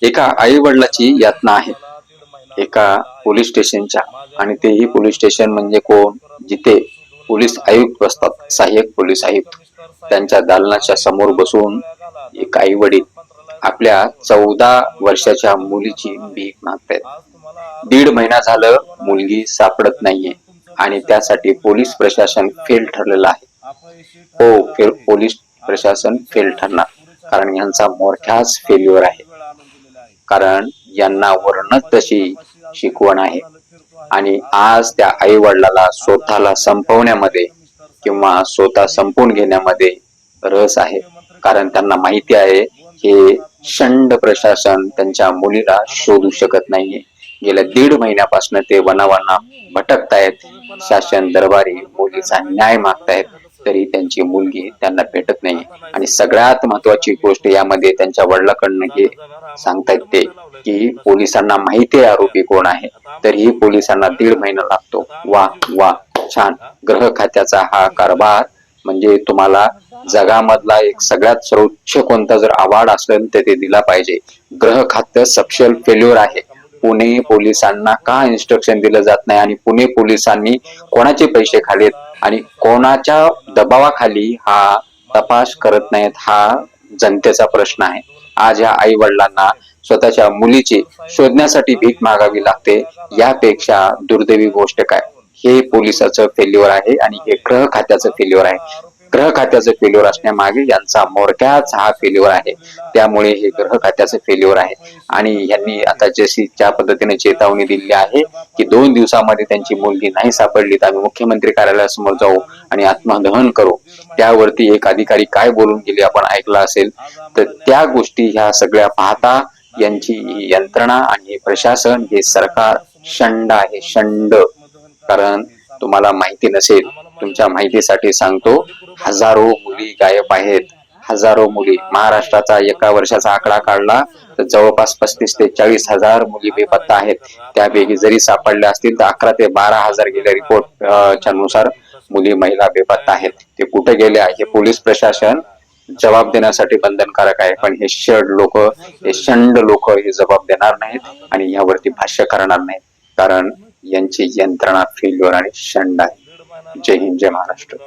एका आई वडिलाची यातना आहे एका पोलीस स्टेशनच्या, आणि तेही पोलीस स्टेशन म्हणजे कोण, जिथे पोलीस आयुक्त बसतात, सहाय्यक पोलीस आयुक्त. त्यांच्या दालनाच्या समोर बसून एक आई वडील आपल्या 14 वर्षाच्या मुलीची भीक मागतायत. 1.5 महिना झालं मुलगी सापडत नाहीये आणि त्यासाठी पोलीस प्रशासन फेल ठरलेलं आहे. हो, पोलीस प्रशासन फेल ठरणार, कारण यांचा मोठ्याच फेल्युअर आहे. कारण यांना वरूनच तशी शिकवण आहे आणि आज त्या आई वडिलाला स्वतःला संपवण्यामध्ये किंवा स्वतः संपवून घेण्यामध्ये रस आहे. कारण त्यांना माहिती आहे हे शंड प्रशासन त्यांच्या मुलीला शोधू शकत नाहीये. गेल्या 1.5 महिन्यापासून ते वनावना भटकतायत, शासन दरबारी मुलीचा न्याय मागतायत, तरी त्यांची मुलगी त्यांना भेटत नाही. आणि सगळ्यात महत्वाची गोष्ट यामध्ये त्यांच्या वडिलांकडून हे सांगतायत ते की पोलिसांना माहिती आहे आरोपी कोण आहे, तरीही पोलिसांना 1.5 महिना लागतो. वा वा, छान. गृह खात्याचा हा कारभार म्हणजे तुम्हाला जगामधला एक सगळ्यात सर्वोच्च कोणता जर अवॉर्ड असेल तर ते दिला पाहिजे. गृह खातं सपशेल फेल्युअर आहे. पुणे पोलिसांना का इन्स्ट्रक्शन दिलं जात नाही आणि पुणे पोलिसांनी कोणाचे पैसे खालेत आणि कोणाच्या दबावाखाली हा तपास करत नाहीत, हा जनतेचा प्रश्न आहे. आज या आई वडिलांना स्वतःच्या मुलीची शोधण्यासाठी भीक मागावी लागते. यापेक्षा दुर्दैवी गोष्ट काय? हे पोलिसाचं फेल्युअर आहे आणि हे गृह खात्याचं फेल्युअर आहे. गृह खात्याचं फेल्युअर असण्यामागे यांचा मोडक्याच हा फेल्युअर आहे. त्यामुळे हे गृह खात्याचं फेल्युअर आहे. आणि यांनी आता जशी ज्या पद्धतीने चेतावणी दिली आहे की 2 दिवसामध्ये त्यांची मुलगी नाही सापडली तर आम्ही मुख्यमंत्री कार्यालयासमोर जाऊ आणि आत्मदहन करू, त्यावरती एक अधिकारी काय बोलून गेले आपण ऐकलं असेल. तर त्या गोष्टी ह्या सगळ्या पाहता यांची यंत्रणा आणि प्रशासन हे सरकार शंड आहे, शंड. कारण तुम्हाला माहिती नसेल, तुमच्या माहितीसाठी सांगतो, हजारो मुली गायब आहेत. हजारो मुली. महाराष्ट्राचा एका वर्षाचा आकडा काढला तर जवळपास 35 ते 40 हजार मुली बेपत्ता आहेत. त्यापैकी जरी सापडल्या असतील तर 11 ते 12 हजार गेल्या रिपोर्टच्या नुसार मुली महिला बेपत्ता आहेत. ते कुठे गेल्या हे पोलीस प्रशासन जबाब देण्यासाठी बंधनकारक आहे, पण हे शंड लोक हे जबाब देणार नाहीत आणि यावरती भाष्य करणार नाहीत, कारण यांची यंत्रणा फेल्युअर आणि शंड आहे. जय हिंद, जय महाराष्ट्र.